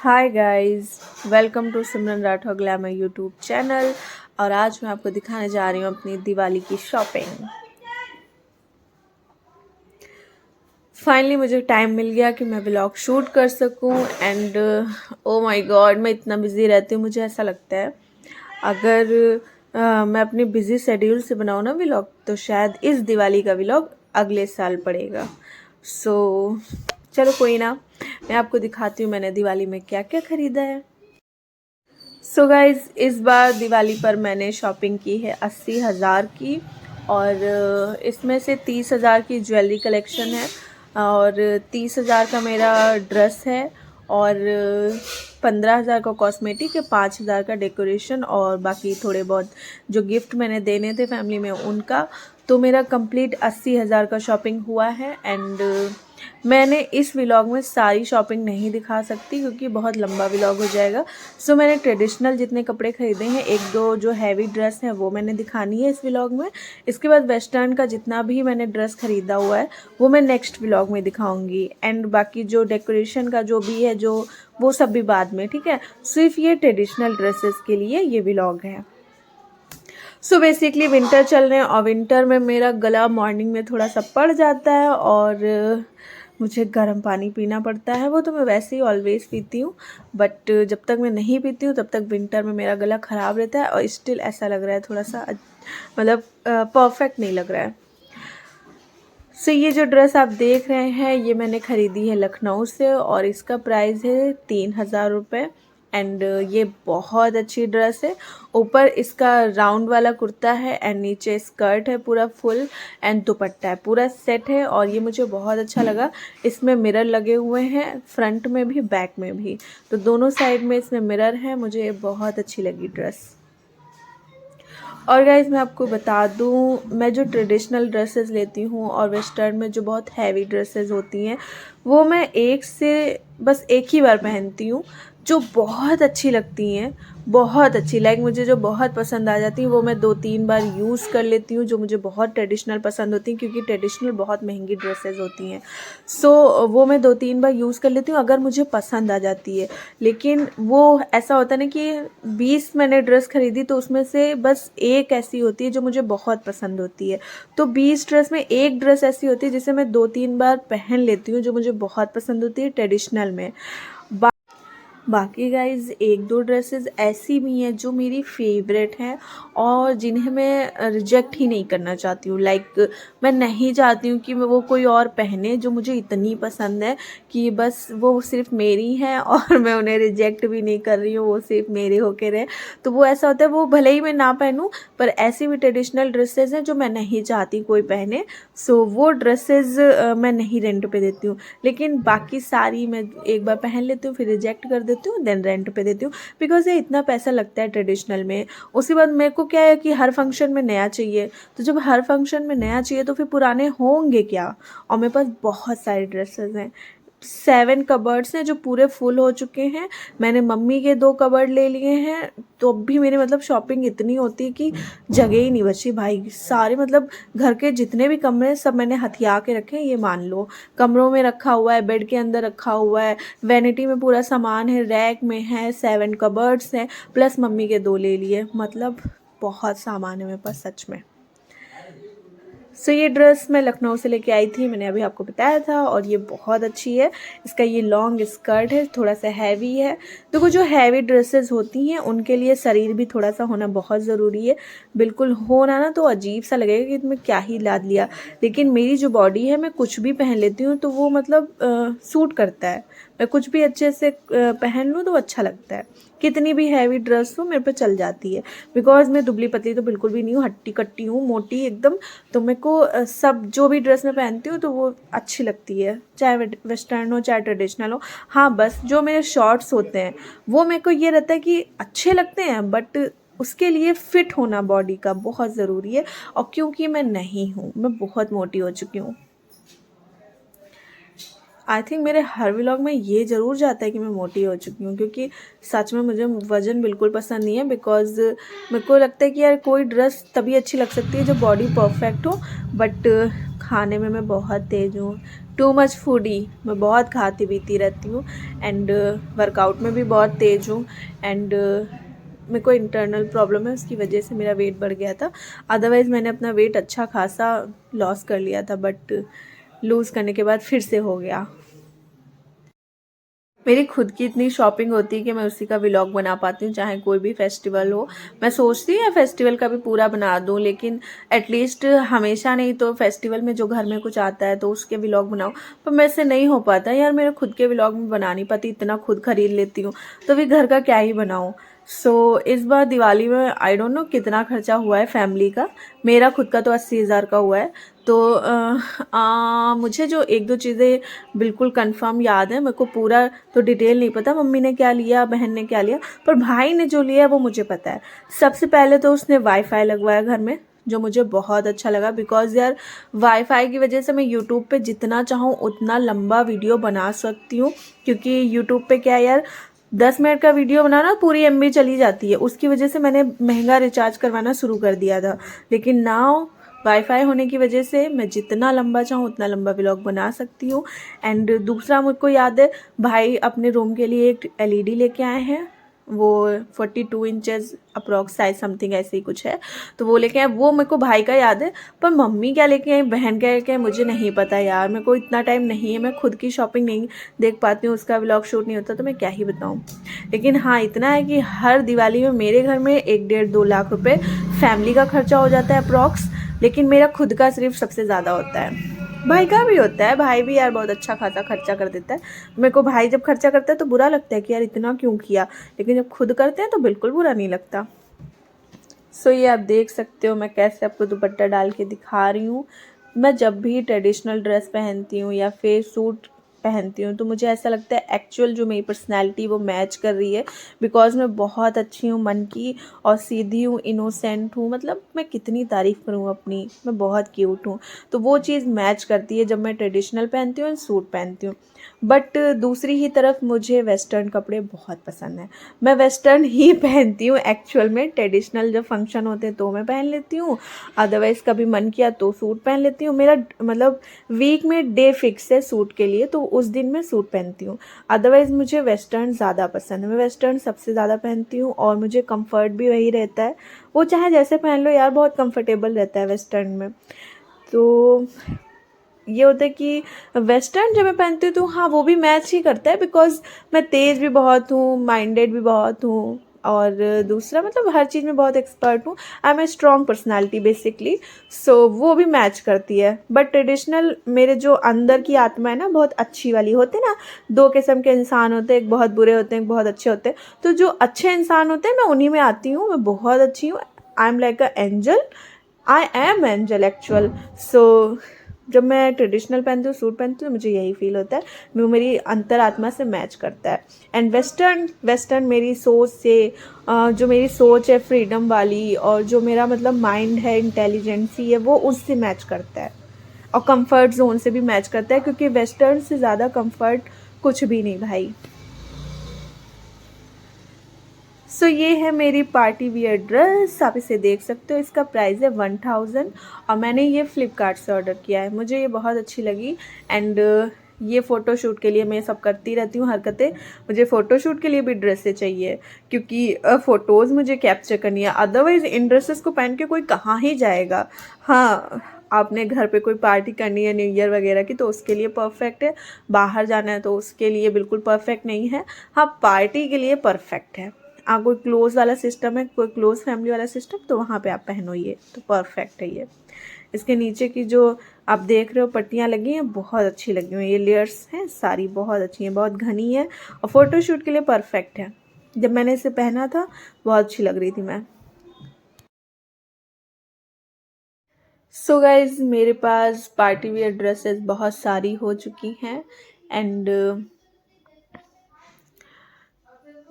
Hi guys, welcome to Simran Rathore glamour YouTube channel. और आज मैं आपको दिखाने जा रही हूँ अपनी दिवाली की शॉपिंग। फाइनली मुझे टाइम मिल गया कि मैं व्लॉग शूट कर सकूँ। एंड ओ माय गॉड, मैं इतना बिजी रहती हूँ, मुझे ऐसा लगता है अगर मैं अपने बिजी शेड्यूल से बनाऊँ ना व्लॉग तो शायद इस दिवाली का व्लॉग अगले साल पड़ेगा। चलो कोई ना, मैं आपको दिखाती हूँ मैंने दिवाली में क्या क्या खरीदा है। गाइज, इस बार दिवाली पर मैंने शॉपिंग की है 80,000 की। और इसमें से 30,000 की ज्वेलरी कलेक्शन है और 30,000 का मेरा ड्रेस है और 15,000 का कॉस्मेटिक है, 5,000 का डेकोरेशन और बाकी थोड़े बहुत जो गिफ्ट मैंने देने थे फैमिली में उनका। तो मेरा कंप्लीट 80,000 का शॉपिंग हुआ है। एंड मैंने इस व्लॉग में सारी शॉपिंग नहीं दिखा सकती क्योंकि बहुत लंबा व्लॉग हो जाएगा। मैंने ट्रेडिशनल जितने कपड़े खरीदे हैं, एक दो जो हैवी ड्रेस हैं वो मैंने दिखानी है इस व्लॉग में। इसके बाद वेस्टर्न का जितना भी मैंने ड्रेस खरीदा हुआ है वो मैं नेक्स्ट व्लॉग में दिखाऊंगी। एंड बाकी जो डेकोरेशन का जो भी है जो वो सब भी बाद में, ठीक है। सिर्फ ये ट्रेडिशनल ड्रेसेस के लिए ये व्लॉग है। बेसिकली विंटर चल रहे हैं और विंटर में मेरा गला मॉर्निंग में थोड़ा सा पड़ जाता है और मुझे गर्म पानी पीना पड़ता है। वो तो मैं वैसे ही ऑलवेज़ पीती हूँ, बट जब तक मैं नहीं पीती हूँ तब तक विंटर में मेरा गला ख़राब रहता है और स्टिल ऐसा लग रहा है थोड़ा सा मतलब परफेक्ट नहीं लग रहा है। ये जो ड्रेस आप देख रहे हैं ये मैंने ख़रीदी है लखनऊ से और इसका प्राइस है 3,000 रुपये। एंड ये बहुत अच्छी ड्रेस है। ऊपर इसका राउंड वाला कुर्ता है एंड नीचे स्कर्ट है पूरा फुल एंड दुपट्टा है, पूरा सेट है और ये मुझे बहुत अच्छा लगा। इसमें मिरर लगे हुए हैं, फ्रंट में भी बैक में भी, तो दोनों साइड में इसमें मिरर है। मुझे ये बहुत अच्छी लगी ड्रेस। और गाइज मैं आपको बता दूँ, मैं जो ट्रेडिशनल ड्रेसेस लेती हूँ और वेस्टर्न में जो बहुत हैवी ड्रेसेस होती हैं वो मैं बस एक ही बार पहनती हूँ, जो बहुत अच्छी लगती हैं, बहुत अच्छी मुझे जो बहुत पसंद आ जाती हैं वो मैं 2-3 बार यूज़ कर लेती हूँ। जो मुझे बहुत ट्रेडिशनल पसंद होती हैं क्योंकि ट्रेडिशनल बहुत महंगी ड्रेसेस होती हैं, वो मैं 2-3 बार यूज़ कर लेती हूँ अगर मुझे पसंद आ जाती है। लेकिन वो ऐसा होता है ना कि 20 मैंने ड्रेस खरीदी तो उसमें से बस एक ऐसी होती है जो मुझे बहुत पसंद होती है। तो 20 ड्रेस में एक ड्रेस ऐसी होती है जिसे मैं 2-3 बार पहन लेती हूँ, जो मुझे बहुत पसंद होती है ट्रेडिशनल में। बाकी गाइज एक दो ड्रेसेस ऐसी भी हैं जो मेरी फेवरेट हैं और जिन्हें मैं रिजेक्ट ही नहीं करना चाहती हूँ। मैं नहीं चाहती हूँ कि वो कोई और पहने, जो मुझे इतनी पसंद है कि बस वो सिर्फ मेरी हैं और मैं उन्हें रिजेक्ट भी नहीं कर रही हूँ, वो सिर्फ मेरे होके रहे। तो वो ऐसा होता है, वो भले ही मैं ना पहनूँ पर ऐसी भी ट्रेडिशनल ड्रेसेस हैं जो मैं नहीं चाहती कोई पहने। वो ड्रेसेस मैं नहीं रेंट पे देती हूँ, लेकिन बाकी सारी मैं एक बार पहन लेती हूँ फिर रिजेक्ट कर देती हूँ, देन रेंट पे देती हूँ। बिकॉज ये इतना पैसा लगता है ट्रेडिशनल में। उसके बाद मेरे को क्या है कि हर फंक्शन में नया चाहिए, तो जब हर फंक्शन में नया चाहिए तो फिर पुराने होंगे क्या। और मेरे पास बहुत सारे ड्रेसेस हैं, 7 कबर्ड्स हैं जो पूरे फुल हो चुके हैं। मैंने मम्मी के 2 कबर्ड ले लिए हैं, तो अब भी मेरी शॉपिंग इतनी होती है कि जगह ही नहीं बची भाई। सारे घर के जितने भी कमरे हैं सब मैंने हथिया के रखे हैं, ये मान लो। कमरों में रखा हुआ है, बेड के अंदर रखा हुआ है, वैनिटी में पूरा सामान है, रैक में है, 7 कबर्ड्स हैं, प्लस मम्मी के 2 ले लिए। बहुत सामान है मेरे पास सच में। ये ड्रेस मैं लखनऊ से लेके आई थी, मैंने अभी आपको बताया था, और ये बहुत अच्छी है। इसका ये लॉन्ग स्कर्ट है, थोड़ा सा हैवी है। देखो जो हैवी ड्रेसेस होती हैं उनके लिए शरीर भी थोड़ा सा होना बहुत ज़रूरी है। बिल्कुल होना ना तो अजीब सा लगेगा कि तुम्हें क्या ही लाद लिया। लेकिन मेरी जो बॉडी है, मैं कुछ भी पहन लेती हूँ तो वो सूट करता है। मैं कुछ भी अच्छे से पहन लूँ तो अच्छा लगता है। कितनी भी हैवी ड्रेस हो मेरे पे चल जाती है, बिकॉज मैं दुबली पतली तो बिल्कुल भी नहीं हूँ, हट्टी कट्टी हूँ, मोटी एकदम। तो मेरे को सब जो भी ड्रेस मैं पहनती हूँ तो वो अच्छी लगती है, चाहे वेस्टर्न हो चाहे ट्रेडिशनल हो। हाँ, बस जो मेरे शॉर्ट्स होते हैं वो मेरे को ये रहता है कि अच्छे लगते हैं, बट उसके लिए फिट होना बॉडी का बहुत ज़रूरी है। और क्योंकि मैं नहीं हूँ, मैं बहुत मोटी हो चुकी हूँ। आई थिंक मेरे हर व्लॉग में ये ज़रूर जाता है कि मैं मोटी हो चुकी हूँ, क्योंकि सच में मुझे वज़न बिल्कुल पसंद नहीं है। बिकॉज़ मेरे को लगता है कि यार कोई ड्रेस तभी अच्छी लग सकती है जो बॉडी परफेक्ट हो, बट खाने में मैं बहुत तेज़ हूँ, टू मच फूडी, मैं बहुत खाती पीती रहती हूँ। एंड वर्कआउट में भी बहुत तेज़ हूँ। एंड मेरे को इंटरनल प्रॉब्लम है, उसकी वजह से मेरा वेट बढ़ गया था। अदरवाइज़ मैंने अपना वेट अच्छा खासा लॉस कर लिया था, बट लूज़ करने के बाद फिर से हो गया। मेरी खुद की इतनी शॉपिंग होती है कि मैं उसी का व्लॉग बना पाती हूँ, चाहे कोई भी फेस्टिवल हो। मैं सोचती हूँ फेस्टिवल का भी पूरा बना दूँ, लेकिन एटलीस्ट हमेशा नहीं तो फेस्टिवल में जो घर में कुछ आता है तो उसके व्लॉग बनाऊँ, पर मेरे से नहीं हो पाता यार। मेरे खुद के व्लॉग में बना नहीं पाती, इतना खुद खरीद लेती हूँ तो भी घर का क्या ही बनाऊँ। सो इस बार दिवाली में आई डोंट नो कितना खर्चा हुआ है फैमिली का। मेरा खुद का तो 80,000 का हुआ है। तो मुझे जो एक दो चीज़ें बिल्कुल कंफर्म याद है, मेरे को पूरा तो डिटेल नहीं पता मम्मी ने क्या लिया, बहन ने क्या लिया, पर भाई ने जो लिया वो मुझे पता है। सबसे पहले तो उसने वाईफाई लगवाया घर में, जो मुझे बहुत अच्छा लगा। बिकॉज यार वाईफाई की वजह से मैं यूट्यूब पे जितना चाहूँ उतना लंबा वीडियो बना सकती हूँ, क्योंकि यूट्यूब पे क्या है यार, 10 मिनट का वीडियो बनाना पूरी एमबी चली जाती है। उसकी वजह से मैंने महंगा रिचार्ज करवाना शुरू कर दिया था, लेकिन नाउ वाईफाई होने की वजह से मैं जितना लंबा चाहूँ उतना लंबा व्लॉग बना सकती हूँ। एंड दूसरा मुझको याद है, भाई अपने रूम के लिए एक एलईडी लेके आए हैं, वो 42 इंचेस अप्रॉक्स साइज समथिंग ऐसे ही कुछ है, तो वो लेके आए। वो मेरे को भाई का याद है, पर मम्मी क्या लेके आई, बहन क्या लेके आई, मुझे नहीं पता यार। मेरे को इतना टाइम नहीं है, मैं खुद की शॉपिंग नहीं देख पाती हूँ, उसका व्लॉग शूट नहीं होता, तो मैं क्या ही बताऊँ। लेकिन हाँ इतना है कि हर दिवाली में मेरे घर में 1-1.5-2 लाख रुपए फैमिली का खर्चा हो जाता है अप्रॉक्स, लेकिन मेरा खुद का सिर्फ सबसे ज़्यादा होता है। भाई का भी होता है, भाई भी यार बहुत अच्छा खासा खर्चा कर देता है। मेरे को भाई जब खर्चा करता है तो बुरा लगता है कि यार इतना क्यों किया, लेकिन जब खुद करते हैं तो बिल्कुल बुरा नहीं लगता। सो ये आप देख सकते हो मैं कैसे आपको दुपट्टा डाल के दिखा रही हूँ। मैं जब भी ट्रेडिशनल ड्रेस पहनती हूँ या फिर सूट पहनती हूँ तो मुझे ऐसा लगता है एक्चुअल जो मेरी पर्सनैलिटी वो मैच कर रही है। बिकॉज मैं बहुत अच्छी हूँ मन की, और सीधी हूँ, इनोसेंट हूँ, मतलब मैं कितनी तारीफ़ करूँ अपनी, मैं बहुत क्यूट हूँ। तो वो चीज़ मैच करती है जब मैं ट्रेडिशनल पहनती हूँ, सूट पहनती हूँ। बट दूसरी ही तरफ मुझे वेस्टर्न कपड़े बहुत पसंद हैं। मैं वेस्टर्न ही पहनती हूँ एक्चुअल में। ट्रेडिशनल जब फंक्शन होते हैं तो मैं पहन लेती हूँ, अदरवाइज़ कभी मन किया तो सूट पहन लेती हूँ। मेरा मतलब वीक में डे फिक्स है सूट के लिए, तो उस दिन मैं सूट पहनती हूँ। अदरवाइज़ मुझे वेस्टर्न ज़्यादा पसंद है, मैं वेस्टर्न सबसे ज़्यादा पहनती हूँ, और मुझे कंफर्ट भी वही रहता है। वो चाहे जैसे पहन लो यार, बहुत कंफर्टेबल रहता है वेस्टर्न में। तो ये होता है कि वेस्टर्न जब मैं पहनती हूँ तो हाँ वो भी मैच ही करता है, बिकॉज मैं तेज़ भी बहुत हूँ, माइंडेड भी बहुत हूँ, और दूसरा मतलब हर चीज़ में बहुत एक्सपर्ट हूँ। I am a strong personality basically, so वो भी मैच करती है। बट ट्रेडिशनल मेरे जो अंदर की आत्मा है ना, बहुत अच्छी वाली होती है ना। दो किस्म के इंसान होते हैं, एक बहुत बुरे होते हैं, एक बहुत अच्छे होते हैं। तो जो अच्छे इंसान होते हैं मैं उन्हीं में आती हूँ, मैं बहुत अच्छी हूँ। I am like a angel, I am angel actual. So जब मैं ट्रेडिशनल पहनती हूँ, सूट पहनती हूँ, मुझे यही फील होता है, वो मेरी अंतरात्मा से मैच करता है। एंड वेस्टर्न मेरी सोच से जो मेरी सोच है फ्रीडम वाली, और जो मेरा मतलब माइंड है, इंटेलिजेंसी है, वो उससे मैच करता है। और कंफर्ट जोन से भी मैच करता है, क्योंकि वेस्टर्न से ज़्यादा कंफर्ट कुछ भी नहीं भाई। सो ये है मेरी पार्टी वियर ड्रेस, आप इसे देख सकते हो। इसका प्राइस है 1000, और मैंने ये फ़्लिपकार्ट से ऑर्डर किया है। मुझे ये बहुत अच्छी लगी। एंड ये फ़ोटो शूट के लिए मैं सब करती रहती हूँ हरकतें। मुझे फ़ोटो शूट के लिए भी ड्रेसें चाहिए, क्योंकि फ़ोटोज़ मुझे कैप्चर करनी है। अदरवाइज़ इन ड्रेसेस को पहन के कोई कहाँ ही जाएगा। हाँ, आपने घर पे कोई पार्टी करनी है न्यू ईयर वगैरह की तो उसके लिए परफेक्ट है। बाहर जाना है तो उसके लिए बिल्कुल परफेक्ट नहीं है। हाँ, पार्टी के लिए परफेक्ट है। कोई क्लोज वाला सिस्टम है, कोई क्लोज फैमिली वाला सिस्टम, तो वहाँ पे आप पहनो ये, तो परफेक्ट है ये। इसके नीचे की जो आप देख रहे हो पट्टियाँ लगी हैं, बहुत अच्छी लगी हुई। ये लेयर्स हैं सारी, बहुत अच्छी हैं, बहुत घनी है, और फोटोशूट के लिए परफेक्ट है। जब मैंने इसे पहना था बहुत अच्छी लग रही थी मैं। सो गाइज मेरे पास पार्टी वियर ड्रेसेस बहुत सारी हो चुकी हैं। एंड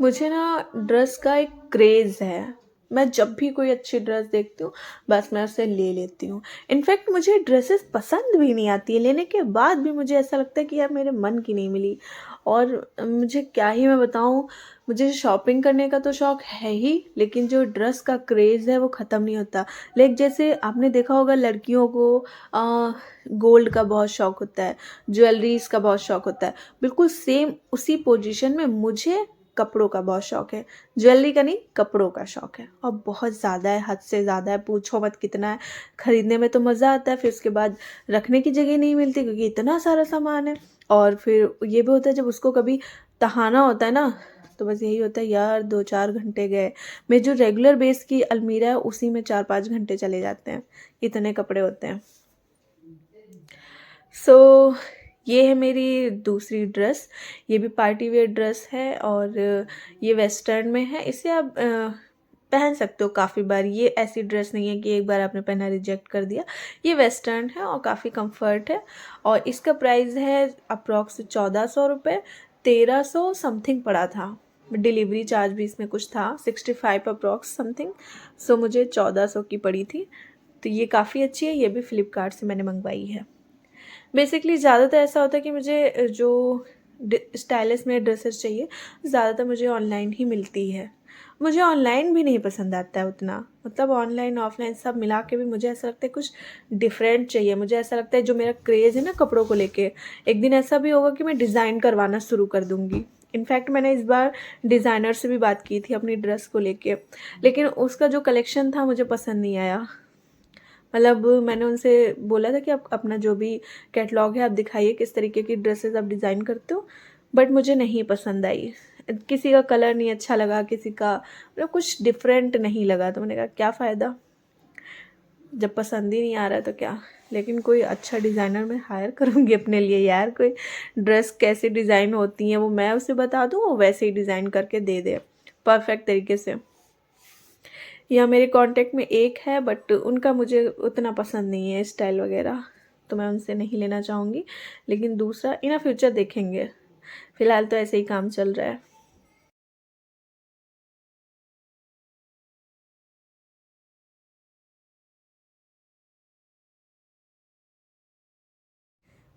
मुझे ना ड्रेस का एक क्रेज़ है। मैं जब भी कोई अच्छी ड्रेस देखती हूँ बस मैं उसे ले लेती हूँ। इनफैक्ट मुझे ड्रेसेस पसंद भी नहीं आती है, लेने के बाद भी मुझे ऐसा लगता है कि यार मेरे मन की नहीं मिली। और मुझे क्या ही मैं बताऊँ, मुझे शॉपिंग करने का तो शौक़ है ही, लेकिन जो ड्रेस का क्रेज़ है वो ख़त्म नहीं होता। लाइक जैसे आपने देखा होगा लड़कियों को गोल्ड का बहुत शौक़ होता है, ज्वेलरीज़ का बहुत शौक़ होता है, बिल्कुल सेम उसी पोजीशन में मुझे कपड़ों का बहुत शौक़ है। ज्वेलरी का नहीं, कपड़ों का शौक़ है, और बहुत ज़्यादा है, हद से ज़्यादा है, पूछो मत कितना है। ख़रीदने में तो मज़ा आता है, फिर उसके बाद रखने की जगह नहीं मिलती क्योंकि इतना सारा सामान है। और फिर ये भी होता है जब उसको कभी तहाना होता है ना, तो बस यही होता है यार 2-4 घंटे गए। मेरी जो रेगुलर बेस की अलमीरा है उसी में 4-5 घंटे चले जाते हैं, इतने कपड़े होते हैं। सो ये है मेरी दूसरी ड्रेस, ये भी पार्टी वेयर ड्रेस है और ये वेस्टर्न में है। इसे आप पहन सकते हो काफ़ी बार, ये ऐसी ड्रेस नहीं है कि एक बार आपने पहना रिजेक्ट कर दिया। ये वेस्टर्न है और काफ़ी कंफर्ट है, और इसका प्राइस है अप्रॉक्स 1400 रुपये, 1300 समथिंग पड़ा था। डिलीवरी चार्ज भी इसमें कुछ था, 65 अप्रॉक्स समथिंग। सो मुझे 1400 की पड़ी थी, तो ये काफ़ी अच्छी है। ये भी फ्लिपकार्ट से मैंने मंगवाई है। बेसिकली ज़्यादातर ऐसा होता है कि मुझे जो स्टाइलिश में ड्रेसेस चाहिए ज़्यादातर मुझे ऑनलाइन ही मिलती है। मुझे ऑनलाइन भी नहीं पसंद आता है उतना, मतलब ऑनलाइन ऑफलाइन सब मिला के भी मुझे ऐसा लगता है कुछ डिफरेंट चाहिए। मुझे ऐसा लगता है जो मेरा क्रेज़ है ना कपड़ों को लेके, एक दिन ऐसा भी होगा कि मैं डिज़ाइन करवाना शुरू कर दूँगी। इनफैक्ट मैंने इस बार डिज़ाइनर से भी बात की थी अपनी ड्रेस को लेके, लेकिन उसका जो कलेक्शन था मुझे पसंद नहीं आया। मतलब मैंने उनसे बोला था कि आप अपना जो भी कैटलॉग है आप दिखाइए, किस तरीके की ड्रेसेस आप डिज़ाइन करते हो, बट मुझे नहीं पसंद आई। किसी का कलर नहीं अच्छा लगा, किसी का मतलब कुछ डिफरेंट नहीं लगा, तो मैंने कहा क्या फ़ायदा, जब पसंद ही नहीं आ रहा तो क्या। लेकिन कोई अच्छा डिज़ाइनर मैं हायर करूँगी अपने लिए यार, कोई ड्रेस कैसे डिज़ाइन होती हैं वो मैं उसे बता दूँ, वो वैसे ही डिज़ाइन करके दे दे परफेक्ट तरीके से। या मेरे कांटेक्ट में एक है बट उनका मुझे उतना पसंद नहीं है स्टाइल वगैरह, तो मैं उनसे नहीं लेना चाहूँगी। लेकिन दूसरा इन फ्यूचर देखेंगे, फ़िलहाल तो ऐसे ही काम चल रहा है।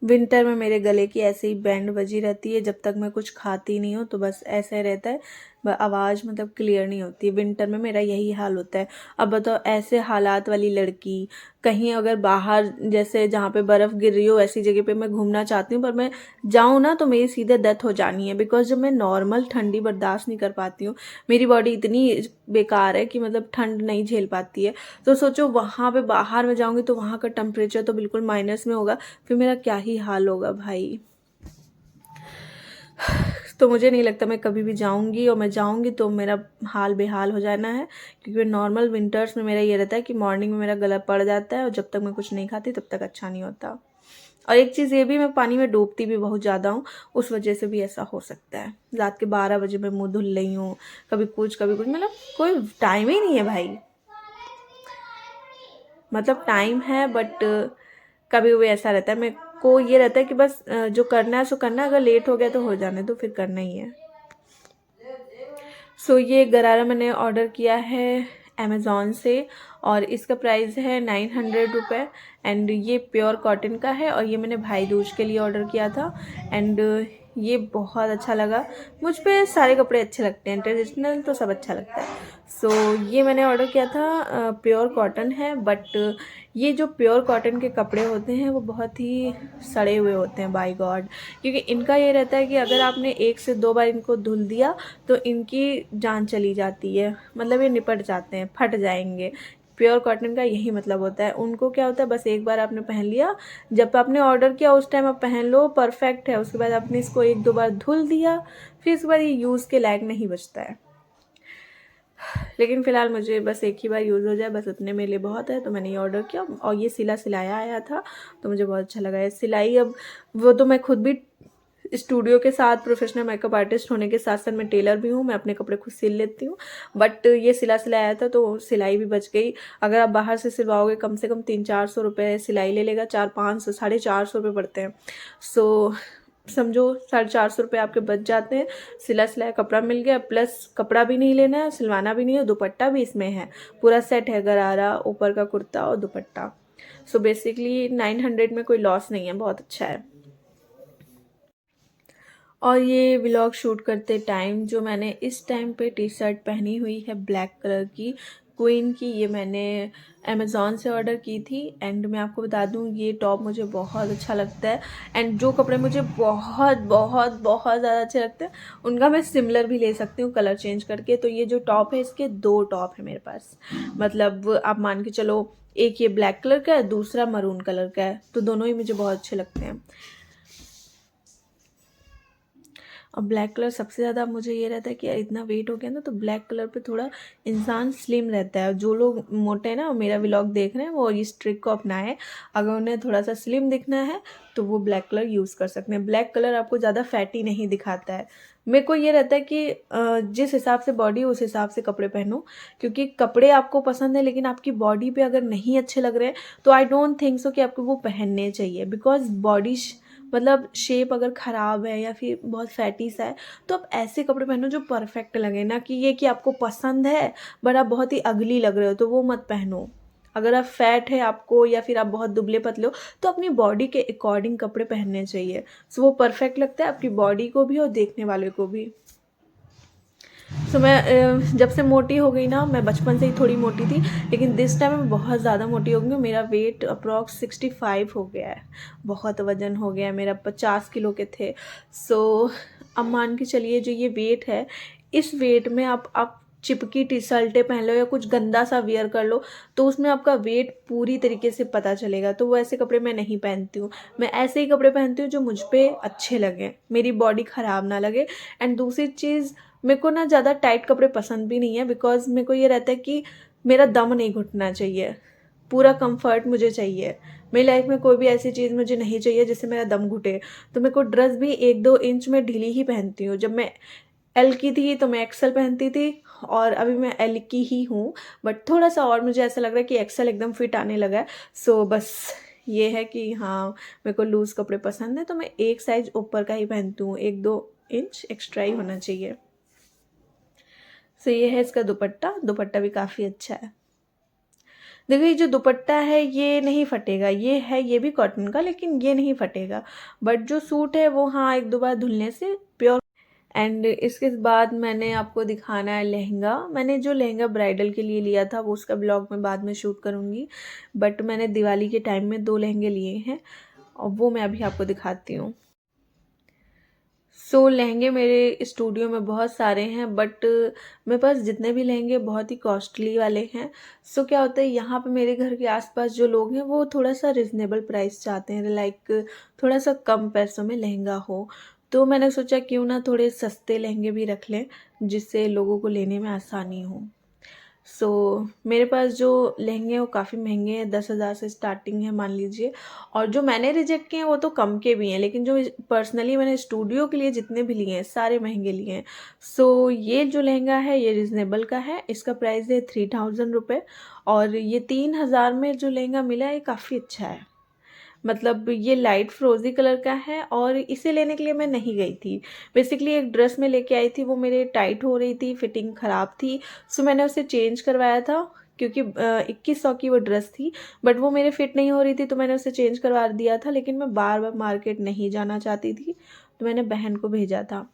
विंटर में मेरे गले की ऐसे ही बैंड बजी रहती है, जब तक मैं कुछ खाती नहीं हूँ तो बस ऐसा ही रहता है, आवाज़ मतलब क्लियर नहीं होती। विंटर में मेरा यही हाल होता है। अब बताओ ऐसे हालात वाली लड़की, कहीं अगर बाहर जैसे जहाँ पे बर्फ़ गिर रही हो ऐसी जगह पे मैं घूमना चाहती हूँ, पर मैं जाऊँ ना तो मेरी सीधे डेथ हो जानी है, बिकॉज़ जब मैं नॉर्मल ठंडी बर्दाश्त नहीं कर पाती हूँ, मेरी बॉडी इतनी बेकार है कि मतलब ठंड नहीं झेल पाती है। तो सोचो वहाँ पे बाहर मैं जाऊँगी तो वहाँ का टेम्परेचर तो बिल्कुल माइनस में होगा, फिर मेरा क्या ही हाल होगा भाई। तो मुझे नहीं लगता मैं कभी भी जाऊँगी, और मैं जाऊँगी तो मेरा हाल बेहाल हो जाना है, क्योंकि नॉर्मल विंटर्स में मेरा ये रहता है कि मॉर्निंग में मेरा गला पड़ जाता है और जब तक मैं कुछ नहीं खाती तब तक अच्छा नहीं होता। और एक चीज़ ये भी, मैं पानी में डूबती भी बहुत ज़्यादा हूँ, उस वजह से भी ऐसा हो सकता है। रात के 12 बजे मैं मुँह धुल रही हूँ, कभी कुछ मतलब कोई टाइम ही नहीं है भाई। मतलब टाइम है बट कभी कभी ऐसा रहता है, मेरे को ये रहता है कि बस जो करना है सो करना है, अगर लेट हो गया तो हो जाने दो, फिर करना ही है। सो ये गरारा मैंने ऑर्डर किया है अमेज़ॉन से, और इसका प्राइस है 900 रुपये, एंड ये प्योर कॉटन का है, और ये मैंने भाई दूज के लिए ऑर्डर किया था। एंड ये बहुत अच्छा लगा, मुझ पे सारे कपड़े अच्छे लगते हैं, ट्रेडिशनल तो सब अच्छा लगता है। सो ये मैंने ऑर्डर किया था, प्योर कॉटन है, बट ये जो प्योर कॉटन के कपड़े होते हैं वो बहुत ही सड़े हुए होते हैं बाय गॉड, क्योंकि इनका ये रहता है कि अगर आपने 1 से 2 बार इनको धुल दिया तो इनकी जान चली जाती है, मतलब ये निपट जाते हैं, फट जाएंगे। प्योर कॉटन का यही मतलब होता है। उनको क्या होता है, बस एक बार आपने पहन लिया, जब आपने ऑर्डर किया उस टाइम आप पहन लो, परफेक्ट है, उसके बाद आपने इसको 1-2 बार धुल दिया, फिर उसके बाद ये यूज़ के लायक नहीं बचता है। लेकिन फ़िलहाल मुझे बस एक ही बार यूज़ हो जाए, बस उतने मेरे लिए बहुत है, तो मैंने ये ऑर्डर किया, और ये सिलाया आया था तो मुझे बहुत अच्छा लगा। ये सिलाई, अब वो तो मैं खुद भी स्टूडियो के साथ प्रोफेशनल मेकअप आर्टिस्ट होने के साथ साथ मैं टेलर भी हूँ, मैं अपने कपड़े खुद सिल लेती हूँ, बट ये सिलाया आया था तो सिलाई भी बच गई। अगर आप बाहर से सिलवाओगे कम से कम 300-400 रुपये सिलाई ले लेगा, 400-500 450 रुपये पड़ते हैं। सो समझो 450 रुपये आपके बच जाते हैं। सिला सिलाया कपड़ा मिल गया, प्लस कपड़ा भी नहीं लेना है, सिलवाना भी नहीं है, दुपट्टा भी इसमें है, पूरा सेट है, गरारा, ऊपर का कुर्ता और दुपट्टा। सो बेसिकली 900 में कोई लॉस नहीं है, बहुत अच्छा है। और ये व्लॉग शूट करते टाइम जो मैंने इस टाइम पे टी शर्ट पहनी हुई है ब्लैक कलर की, क्वीन की, ये मैंने अमेज़ॉन से ऑर्डर की थी। एंड मैं आपको बता दूं ये टॉप मुझे बहुत अच्छा लगता है। एंड जो कपड़े मुझे बहुत बहुत बहुत ज़्यादा अच्छे लगते हैं उनका मैं सिमिलर भी ले सकती हूँ कलर चेंज करके। तो ये जो टॉप है, इसके 2 टॉप है मेरे पास, मतलब आप मान के चलो, एक ये ब्लैक कलर का है, दूसरा मरून कलर का है, तो दोनों ही मुझे बहुत अच्छे लगते हैं। और ब्लैक कलर सबसे ज़्यादा मुझे ये रहता है कि इतना वेट हो गया ना, तो ब्लैक कलर पे थोड़ा इंसान स्लिम रहता है। जो लोग मोटे हैं ना, मेरा व्लॉग देख रहे हैं, वो इस ट्रिक को अपनाएं। अगर उन्हें थोड़ा सा स्लिम दिखना है तो वो ब्लैक कलर यूज़ कर सकते हैं। ब्लैक कलर आपको ज़्यादा फैटी नहीं दिखाता है। मेरे को ये रहता है कि जिस हिसाब से बॉडी उस हिसाब से कपड़े पहनो, क्योंकि कपड़े आपको पसंद है लेकिन आपकी बॉडी पे अगर नहीं अच्छे लग रहे हैं तो आई डोंट थिंक सो कि आपको वो पहनने चाहिए। बिकॉज बॉडी मतलब शेप अगर ख़राब है या फिर बहुत फैटी सा है तो आप ऐसे कपड़े पहनो जो परफेक्ट लगे, ना कि ये कि आपको पसंद है बट आप बहुत ही अगली लग रहे हो, तो वो मत पहनो। अगर आप फैट है आपको या फिर आप बहुत दुबले पतले हो तो अपनी बॉडी के अकॉर्डिंग कपड़े पहनने चाहिए। सो वो परफेक्ट लगता है आपकी बॉडी को भी और देखने वाले को भी। सो मैं जब से मोटी हो गई ना, मैं बचपन से ही थोड़ी मोटी थी लेकिन दिस टाइम मैं बहुत ज़्यादा मोटी हो गई हूँ। मेरा वेट अप्रॉक्स 65 हो गया है, बहुत वजन हो गया है मेरा, 50 किलो के थे। सो अब मान के चलिए जो ये वेट है, इस वेट में आप चिपकी टी शर्टें पहन लो या कुछ गंदा सा वियर कर लो तो उसमें आपका वेट पूरी तरीके से पता चलेगा। तो वो ऐसे कपड़े मैं नहीं पहनती हूँ। मैं ऐसे ही कपड़े पहनती हूँ जो मुझ पर अच्छे लगें, मेरी बॉडी ख़राब ना लगे। एंड दूसरी चीज़, मेरे को ना ज़्यादा टाइट कपड़े पसंद भी नहीं है, बिकॉज मेरे को ये रहता है कि मेरा दम नहीं घुटना चाहिए, पूरा कंफर्ट मुझे चाहिए। मेरी लाइफ में कोई भी ऐसी चीज़ मुझे नहीं चाहिए जिससे मेरा दम घुटे। तो मेरे को ड्रेस भी 1-2 इंच में ढीली ही पहनती हूँ। जब मैं एल की थी तो मैं एक्सल पहनती थी और अभी मैं एल की ही हूँ, बट थोड़ा सा और मुझे ऐसा लग रहा है कि एक्सल एकदम फिट आने लगा है। सो बस ये है कि हाँ, मेरे को लूज़ कपड़े पसंद है तो मैं एक साइज ऊपर का ही पहनती हूँ, 1-2 इंच एक्स्ट्रा ही होना चाहिए। सो ये है इसका दुपट्टा। दुपट्टा भी काफ़ी अच्छा है। देखो ये जो दुपट्टा है ये नहीं फटेगा, ये है, ये भी कॉटन का, लेकिन ये नहीं फटेगा। बट जो सूट है वो हाँ 1-2 बार धुलने से प्योर। एंड इसके बाद मैंने आपको दिखाना है लहंगा। मैंने जो लहंगा ब्राइडल के लिए लिया था वो उसका ब्लॉग मैं बाद में शूट करूँगी, बट मैंने दिवाली के टाइम में 2 लहंगे लिए हैं और वो मैं अभी आपको दिखाती हूँ। सो लहंगे मेरे स्टूडियो में बहुत सारे हैं, बट मेरे पास जितने भी लहंगे बहुत ही कॉस्टली वाले हैं। सो क्या होता है, यहाँ पे मेरे घर के आसपास जो लोग हैं वो थोड़ा सा रिजनेबल प्राइस चाहते हैं, लाइक थोड़ा सा कम पैसों में लहंगा हो। तो मैंने सोचा क्यों ना थोड़े सस्ते लहंगे भी रख लें जिससे लोगों को लेने में आसानी हो। सो मेरे पास जो लहंगे हैं वो काफ़ी महंगे हैं, 10,000 से स्टार्टिंग है मान लीजिए। और जो मैंने रिजेक्ट किए हैं वो तो कम के भी हैं, लेकिन जो पर्सनली मैंने स्टूडियो के लिए जितने भी लिए हैं सारे महंगे लिए हैं। सो ये जो लहंगा है ये रिजनेबल का है, इसका प्राइस है 3000 रुपये। और ये 3000 में जो लहंगा मिला है ये काफ़ी अच्छा है। मतलब ये लाइट फ्रोज़ी कलर का है और इसे लेने के लिए मैं नहीं गई थी। बेसिकली एक ड्रेस मैं लेके आई थी, वो मेरे टाइट हो रही थी, फिटिंग ख़राब थी। सो मैंने उसे चेंज करवाया था क्योंकि 2100 की वो ड्रेस थी, बट वो मेरे फिट नहीं हो रही थी तो मैंने उसे चेंज करवा दिया था। लेकिन मैं बार बार मार्केट नहीं जाना चाहती थी तो मैंने बहन को भेजा था।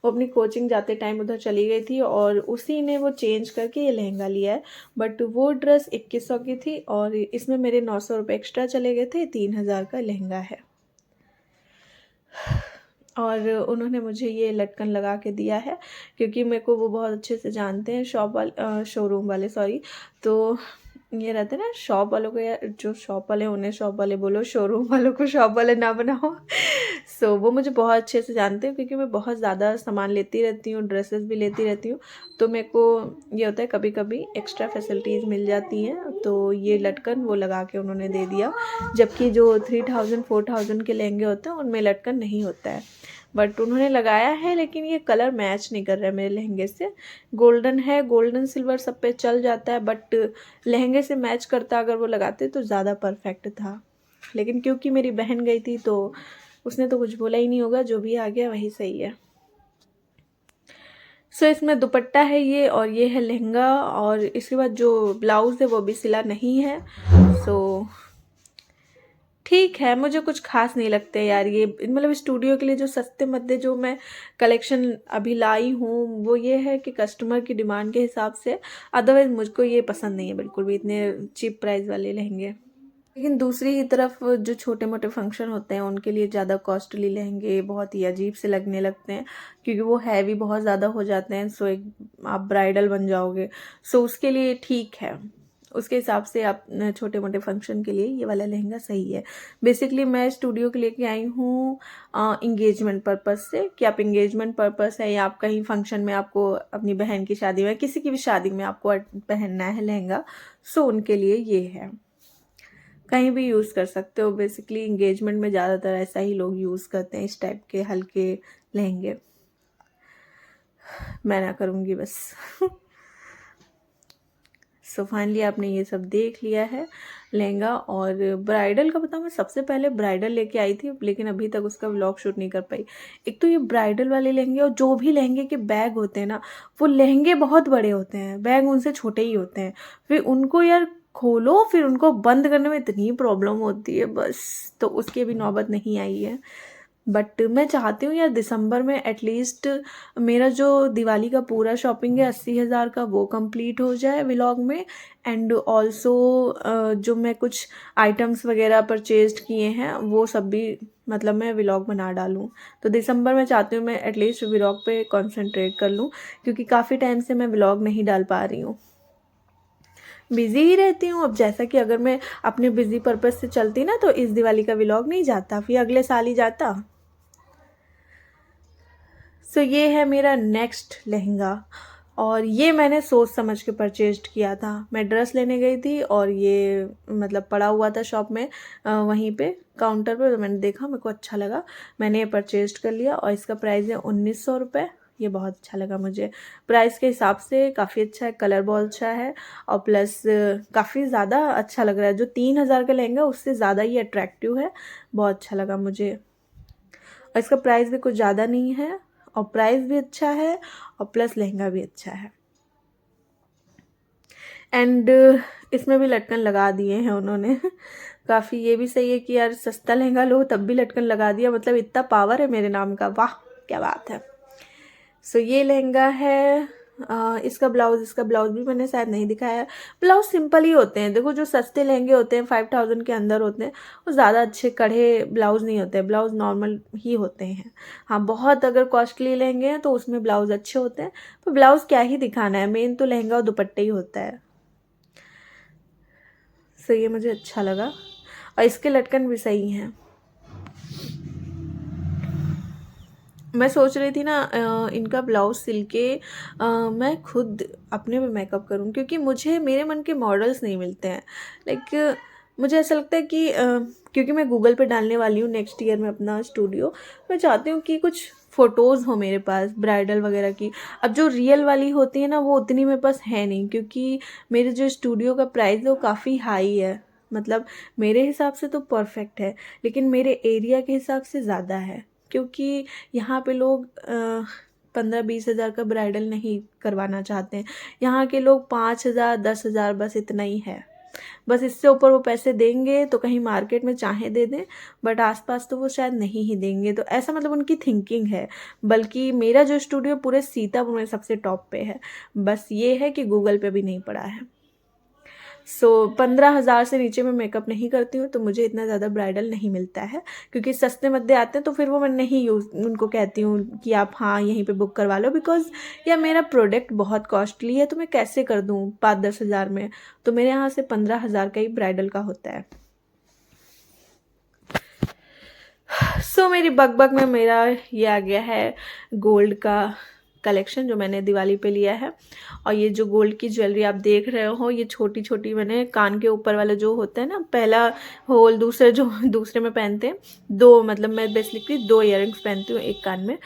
वो अपनी कोचिंग जाते टाइम उधर चली गई थी और उसी ने वो चेंज करके ये लहंगा लिया है। बट वो ड्रेस 2100 की थी और इसमें मेरे 900 रुपये एक्स्ट्रा चले गए थे, 3000 का लहंगा है। और उन्होंने मुझे ये लटकन लगा के दिया है क्योंकि मेरे को वो बहुत अच्छे से जानते हैं, शॉप वाले, शोरूम वाले सॉरी। तो ये रहते हैं ना शॉप वालों को, या जो शॉप वाले उन्हें शॉप वाले बोलो, शोरूम वालों को शॉप वाले ना बनाओ। सो वो मुझे बहुत अच्छे से जानते हैं क्योंकि मैं बहुत ज़्यादा सामान लेती रहती हूँ, ड्रेसेस भी लेती रहती हूँ। तो मेरे को ये होता है कभी कभी एक्स्ट्रा फैसिलिटीज़ मिल जाती हैं, तो ये लटकन वो लगा के उन्होंने दे दिया। जबकि जो 3000-4000 के लहंगे होते हैं उनमें लटकन नहीं होता है, बट उन्होंने लगाया है। लेकिन ये कलर मैच नहीं कर रहा है मेरे लहंगे से। गोल्डन है, गोल्डन सिल्वर सब पे चल जाता है, बट लहंगे से मैच करता अगर वो लगाते तो ज़्यादा परफेक्ट था। लेकिन क्योंकि मेरी बहन गई थी तो उसने तो कुछ बोला ही नहीं होगा, जो भी आ गया वही सही है। सो इसमें दुपट्टा है ये, और ये है लहंगा, और इसके बाद जो ब्लाउज़ है वो भी सिला नहीं है। सो ठीक है, मुझे कुछ खास नहीं लगते यार ये, मतलब स्टूडियो के लिए जो सस्ते मद्दे जो मैं कलेक्शन अभी लाई हूँ वो ये है कि कस्टमर की डिमांड के हिसाब से। अदरवाइज़ मुझको ये पसंद नहीं है बिल्कुल भी, इतने चीप प्राइस वाले लहंगे। लेकिन दूसरी ही तरफ जो छोटे मोटे फंक्शन होते हैं उनके लिए ज़्यादा कॉस्टली लहंगे बहुत ही अजीब से लगने लगते हैं, क्योंकि वो हैवी बहुत ज़्यादा हो जाते हैं। सो एक आप ब्राइडल बन जाओगे, सो उसके लिए ठीक है, उसके हिसाब से आप छोटे मोटे फंक्शन के लिए ये वाला लहंगा सही है। बेसिकली मैं स्टूडियो के लेके आई हूँ इंगेजमेंट पर्पज़ से, कि आप इंगेजमेंट पर्पज़ है या आप कहीं फंक्शन में आपको अपनी बहन की शादी में, किसी की भी शादी में आपको पहनना है लहंगा, सो उनके लिए ये है। कहीं भी यूज़ कर सकते हो, बेसिकली इंगेजमेंट में ज़्यादातर ऐसा ही लोग यूज़ करते हैं, इस टाइप के हल्के लहंगे। मैं ना करूँगी बस। सो फाइनली आपने ये सब देख लिया है लहंगा। और ब्राइडल का बताऊँ, मैं सबसे पहले ब्राइडल लेके आई थी, लेकिन अभी तक उसका व्लॉग शूट नहीं कर पाई। एक तो ये ब्राइडल वाले लहंगे, और जो भी लहंगे के बैग होते हैं ना, वो लहंगे बहुत बड़े होते हैं, बैग उनसे छोटे ही होते हैं। फिर उनको यार खोलो, फिर उनको बंद करने में इतनी प्रॉब्लम होती है बस, तो उसकी अभी नौबत नहीं आई है। बट मैं चाहती हूँ यार दिसंबर में एटलीस्ट मेरा जो दिवाली का पूरा शॉपिंग है 80,000 का, वो कंप्लीट हो जाए व्लॉग में। एंड ऑल्सो जो मैं कुछ आइटम्स वगैरह परचेज किए हैं वो सब भी मतलब मैं व्लॉग बना डालूँ। तो दिसंबर में चाहती हूँ मैं एटलीस्ट व्लॉग पे कंसंट्रेट कर लूँ, क्योंकि काफ़ी टाइम से मैं व्लॉग नहीं डाल पा रही हूँ, बिज़ी ही रहती हूँ। अब जैसा कि अगर मैं अपने बिज़ी पर्पज़ से चलती ना, तो इस दिवाली का व्लॉग नहीं जाता, फिर अगले साल ही जाता। सो ये है मेरा नेक्स्ट लहंगा, और ये मैंने सोच समझ के परचेज्ड किया था। मैं ड्रेस लेने गई थी और ये मतलब पड़ा हुआ था शॉप में, वहीं पे काउंटर पे, तो मैंने देखा, मेरे को अच्छा लगा, मैंने ये परचेज्ड कर लिया। और इसका प्राइस है 1900 रुपये। ये बहुत अच्छा लगा मुझे, प्राइस के हिसाब से काफ़ी अच्छा है, कलर बहुत अच्छा है, और प्लस काफ़ी ज़्यादा अच्छा लग रहा है। जो 3000 का लहंगा उससे ज़्यादा ही अट्रैक्टिव है, बहुत अच्छा लगा मुझे। और इसका प्राइस भी कुछ ज़्यादा नहीं है, और प्राइस भी अच्छा है, और प्लस लहंगा भी अच्छा है। एंड इसमें भी लटकन लगा दिए हैं उन्होंने। काफ़ी ये भी सही है कि यार सस्ता लहंगा लो तब भी लटकन लगा दिया, मतलब इतना पावर है मेरे नाम का, वाह क्या बात है। सो ये लहंगा है। इसका ब्लाउज़ भी मैंने शायद नहीं दिखाया। ब्लाउज़ सिंपल ही होते हैं, देखो जो सस्ते लहंगे होते हैं 5000 के अंदर होते हैं, वो ज़्यादा अच्छे कढ़े ब्लाउज़ नहीं होते हैं, ब्लाउज़ नॉर्मल ही होते हैं। हाँ, बहुत अगर कॉस्टली लहंगे हैं तो उसमें ब्लाउज़ अच्छे होते हैं, पर ब्लाउज़ क्या ही दिखाना है, मेन तो लहंगा और दुपट्टे ही होता है। सो ये मुझे अच्छा लगा, और इसके लटकन भी सही हैं। मैं सोच रही थी ना इनका ब्लाउज सिल के मैं खुद अपने पे मेकअप करूं, क्योंकि मुझे मेरे मन के मॉडल्स नहीं मिलते हैं। लाइक मुझे ऐसा लगता है कि क्योंकि मैं गूगल पे डालने वाली हूँ नेक्स्ट ईयर में अपना स्टूडियो, मैं चाहती हूँ कि कुछ फ़ोटोज़ हो मेरे पास ब्राइडल वगैरह की। अब जो रियल वाली होती है ना, वो उतनी मेरे पास है नहीं, क्योंकि मेरे जो स्टूडियो का प्राइस है वो काफ़ी हाई है। मतलब मेरे हिसाब से तो परफेक्ट है, लेकिन मेरे एरिया के हिसाब से ज़्यादा है, क्योंकि यहाँ पे लोग 15-20 हज़ार का ब्राइडल नहीं करवाना चाहते हैं। यहाँ के लोग 5000 10,000 बस इतना ही है। बस इससे ऊपर वो पैसे देंगे तो कहीं मार्केट में चाहे दे दें, बट आसपास तो वो शायद नहीं ही देंगे। तो ऐसा मतलब उनकी थिंकिंग है। बल्कि मेरा जो स्टूडियो पूरे सीतापुर में सबसे टॉप पे है, बस ये है कि गूगल पे भी नहीं पड़ा है। सो 15,000 से नीचे मैं मेकअप नहीं करती हूँ, तो मुझे इतना ज़्यादा ब्राइडल नहीं मिलता है, क्योंकि सस्ते मद्दे आते हैं तो फिर वो मैं नहीं यूज़ उनको कहती हूँ कि आप हाँ यहीं पे बुक करवा लो, बिकॉज़ यार मेरा प्रोडक्ट बहुत कॉस्टली है, तो मैं कैसे कर दूँ 5-10 हज़ार में। तो मेरे यहाँ से 15,000 का ही ब्राइडल का होता है। सो मेरी बकबक में मेरा ये आ गया है गोल्ड का कलेक्शन जो मैंने दिवाली पे लिया है। और ये जो गोल्ड की ज्वेलरी आप देख रहे हो, ये छोटी छोटी मैंने कान के ऊपर वाला जो होता है ना, पहला होल, दूसरे जो दूसरे में पहनते हैं, दो मतलब मैं बेसिकली 2 ईयरिंग्स पहनती हूँ एक कान में।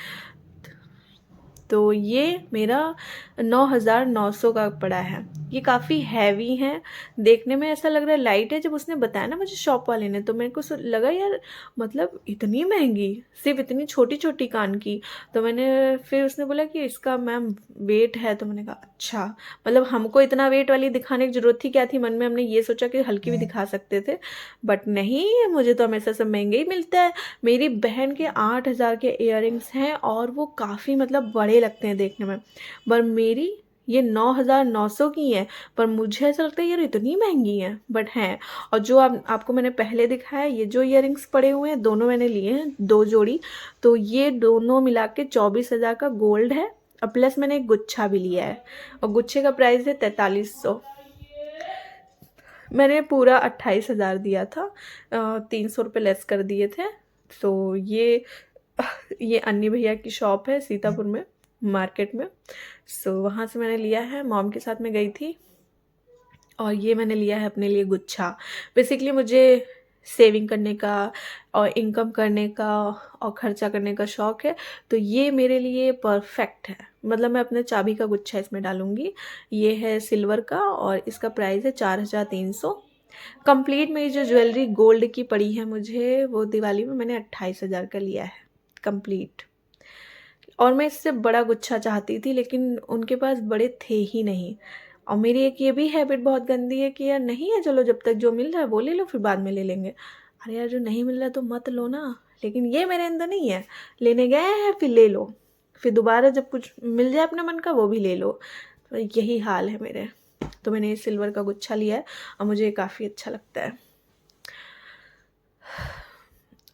तो ये मेरा 9,900 का पड़ा है। ये काफ़ी हैवी हैं, देखने में ऐसा लग रहा है लाइट है। जब उसने बताया ना मुझे शॉप वाले ने, तो मेरे को लगा यार मतलब इतनी महंगी, सिर्फ इतनी छोटी छोटी कान की। तो मैंने फिर उसने बोला कि इसका मैम वेट है। तो मैंने कहा अच्छा, मतलब हमको इतना वेट वाली दिखाने की ज़रूरत थी क्या थी। मन में हमने ये सोचा कि हल्की भी दिखा सकते थे, बट नहीं, मुझे तो हमेशा सब महंगे ही मिलता है। मेरी बहन के 8,000 के इयररिंग्स हैं और वो काफ़ी मतलब बड़े लगते हैं देखने में, पर मेरी ये 9,900 की हैं। पर मुझे ऐसा लगता है यार इतनी महंगी हैं, बट हैं। और जो आपको मैंने पहले दिखाया, ये जो इयररिंग्स पड़े हुए हैं, दोनों मैंने लिए हैं 2 जोड़ी। तो ये दोनों मिला के 24,000 का गोल्ड है, और प्लस मैंने एक गुच्छा भी लिया है, और गुच्छे का प्राइस है 4300। मैंने पूरा 28,000 दिया था, 300 रुपये लेस कर दिए थे। तो ये अन्नी भैया की शॉप है सीतापुर में, मार्केट में। सो वहाँ से मैंने लिया है, मॉम के साथ में गई थी। और ये मैंने लिया है अपने लिए गुच्छा। बेसिकली मुझे सेविंग करने का और इनकम करने का और खर्चा करने का शौक़ है, तो ये मेरे लिए परफेक्ट है। मतलब मैं अपने चाबी का गुच्छा इसमें डालूँगी। ये है सिल्वर का और इसका प्राइस है 4,300। कंप्लीट मेरी जो ज्वेलरी गोल्ड की पड़ी है मुझे, वो दिवाली में मैंने 28,000 का लिया है कंप्लीट। और मैं इससे बड़ा गुच्छा चाहती थी, लेकिन उनके पास बड़े थे ही नहीं। और मेरी एक ये भी हैबिट बहुत गंदी है कि यार नहीं है, चलो जब तक जो मिल रहा है वो ले लो, फिर बाद में ले लेंगे। अरे यार जो नहीं मिल रहा है तो मत लो ना। लेकिन ये मेरे अंदर नहीं है, लेने गए हैं फिर ले लो, फिर दोबारा जब कुछ मिल जाए अपने मन का वो भी ले लो। तो यही हाल है मेरे। तो मैंने ये सिल्वर का गुच्छा लिया है और मुझे ये काफ़ी अच्छा लगता है।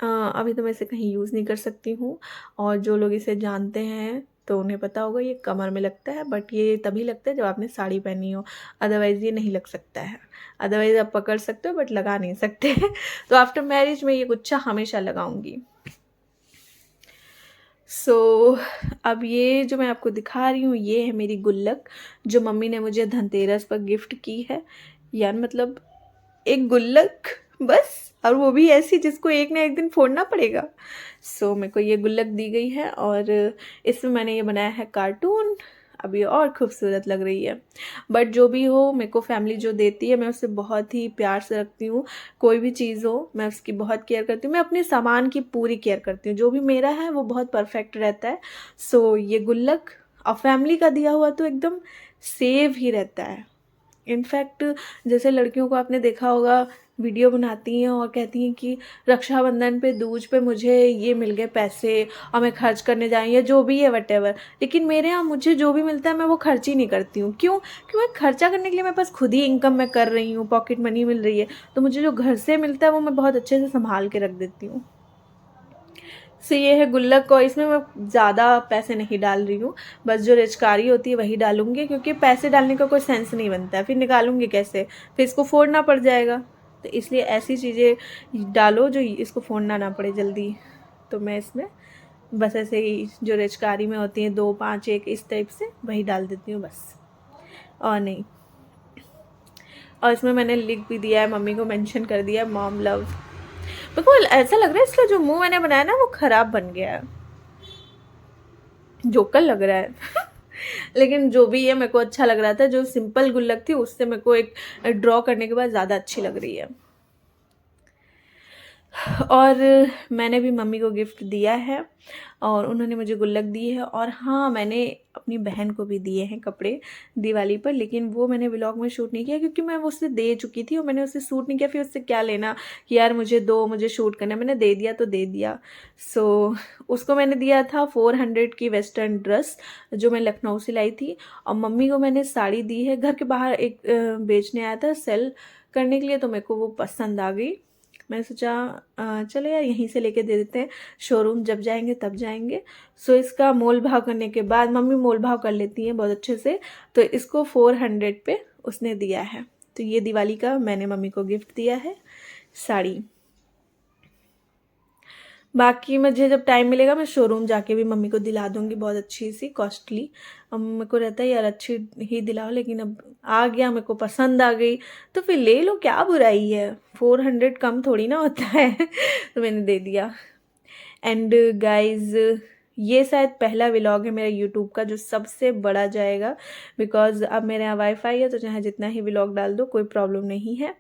अभी तो मैं इसे कहीं यूज़ नहीं कर सकती हूँ, और जो लोग इसे जानते हैं तो उन्हें पता होगा ये कमर में लगता है, बट ये तभी लगता है जब आपने साड़ी पहनी हो, अदरवाइज़ ये नहीं लग सकता है। अदरवाइज़ आप पकड़ सकते हो बट लगा नहीं सकते। तो आफ्टर मैरिज मैं ये गुच्छा हमेशा लगाऊंगी। अब ये जो मैं आपको दिखा रही हूँ, ये है मेरी गुल्लक जो मम्मी ने मुझे धनतेरस पर गिफ्ट की है। यार मतलब एक गुल्लक बस, और वो भी ऐसी जिसको एक ना एक दिन फोड़ना पड़ेगा। मेरे को ये गुल्लक दी गई है और इसमें मैंने ये बनाया है कार्टून। अब ये और खूबसूरत लग रही है। बट जो भी हो, मेरे को फैमिली जो देती है मैं उससे बहुत ही प्यार से रखती हूँ। कोई भी चीज़ हो मैं उसकी बहुत केयर करती हूँ। मैं अपने सामान की पूरी केयर करती हूँ, जो भी मेरा है वो बहुत परफेक्ट रहता है। ये गुल्लक और फैमिली का दिया हुआ तो एकदम सेव ही रहता है। इनफैक्ट जैसे लड़कियों को आपने देखा होगा, वीडियो बनाती हैं और कहती हैं कि रक्षाबंधन पे, दूज पे मुझे ये मिल गए पैसे और मैं खर्च करने जाऊँ, या जो भी है वटेवर। लेकिन मेरे यहाँ मुझे जो भी मिलता है मैं वो खर्च ही नहीं करती हूँ। क्यों? क्योंकि खर्चा करने के लिए मेरे पास खुद ही इनकम मैं कर रही हूँ, पॉकेट मनी मिल रही है। तो मुझे जो घर से मिलता है वो मैं बहुत अच्छे से संभाल के रख देती हूँ। ये है गुल्लक, और इसमें मैं ज़्यादा पैसे नहीं डाल रही हूँ। बस जो रिचकारी होती है वही डालूंगी, क्योंकि पैसे डालने का कोई सेंस नहीं बनता है। फिर निकालूंगी कैसे? फिर इसको फोड़ना पड़ जाएगा। तो इसलिए ऐसी चीज़ें डालो जो इसको फोड़ना ना पड़े जल्दी। तो मैं इसमें बस ऐसे ही जो रिचकारी में होती हैं 2, 5, 1 इस टाइप से वही डाल देती हूँ बस, और नहीं। और इसमें मैंने लिख भी दिया है, मम्मी को मेंशन कर दिया, मॉम लव। बिल्कुल ऐसा लग रहा है इसका जो मुंह मैंने बनाया ना वो खराब बन गया है, जोकर लग रहा है। लेकिन जो भी है मेरे को अच्छा लग रहा था। जो सिंपल गुल्लक थी उससे मेरे को एक ड्रॉ करने के बाद ज़्यादा अच्छी लग रही है। और मैंने भी मम्मी को गिफ्ट दिया है और उन्होंने मुझे गुल्लक दी है। और हाँ, मैंने अपनी बहन को भी दिए हैं कपड़े दिवाली पर, लेकिन वो मैंने व्लॉग में शूट नहीं किया क्योंकि मैं वो उससे दे चुकी थी और मैंने उससे शूट नहीं किया। फिर उससे क्या लेना कि यार मुझे दो, मुझे शूट करना। मैंने दे दिया तो दे दिया। उसको मैंने दिया था 400 की वेस्टर्न ड्रेस जो मैं लखनऊ से लाई थी। और मम्मी को मैंने साड़ी दी है, घर के बाहर एक बेचने आया था सेल करने के लिए, तो मेरे को वो पसंद आ गई। मैंने सोचा चलो यार यहीं से लेके दे देते हैं, शोरूम जब जाएंगे तब जाएंगे। इसका मोल भाव करने के बाद, मम्मी मोल भाव कर लेती हैं बहुत अच्छे से, तो इसको 400 पे उसने दिया है। तो ये दिवाली का मैंने मम्मी को गिफ्ट दिया है साड़ी। बाकी मुझे जब टाइम मिलेगा मैं शोरूम जाके भी मम्मी को दिला दूंगी बहुत अच्छी सी कॉस्टली। अब मेरे को रहता है यार अच्छी ही दिलाओ, लेकिन अब आ गया, मेरे को पसंद आ गई तो फिर ले लो, क्या बुराई है। 400 कम थोड़ी ना होता है। तो मैंने दे दिया। एंड गाइज ये शायद पहला व्लॉग है मेरा यूट्यूब का जो सबसे बड़ा जाएगा, बिकॉज़ अब मेरे यहाँ वाईफाई है तो चाहे जितना ही व्लॉग डाल दो कोई प्रॉब्लम नहीं है।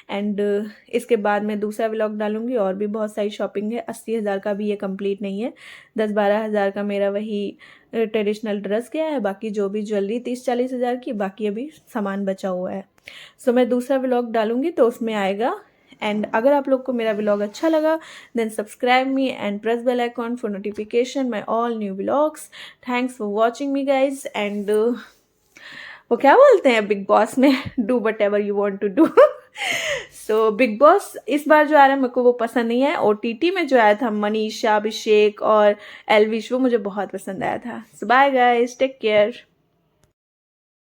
एंड इसके बाद मैं दूसरा व्लॉग डालूँगी, और भी बहुत सारी शॉपिंग है। 80,000 का भी ये कंप्लीट नहीं है, 10-12 हज़ार का मेरा वही ट्रेडिशनल ड्रेस गया है, बाकी जो भी ज्वेलरी 30-40 हज़ार की, बाकी अभी सामान बचा हुआ है। सो मैं दूसरा व्लॉग डालूँगी तो उसमें आएगा। एंड अगर आप लोग को मेरा व्लॉग अच्छा लगा then subscribe me and press bell icon for notification my all new vlogs. Thanks for watching me guys. And वो क्या बोलते हैं बिग बॉस में, do whatever you want to do. So Bigg Boss इस बार जो आ रहा है मेरे को वो पसंद नहीं है। OTT में जो आया था मनीषा, अभिषेक और एलविश, वो मुझे बहुत पसंद आया था। सो बाय गाइज, टेक केयर।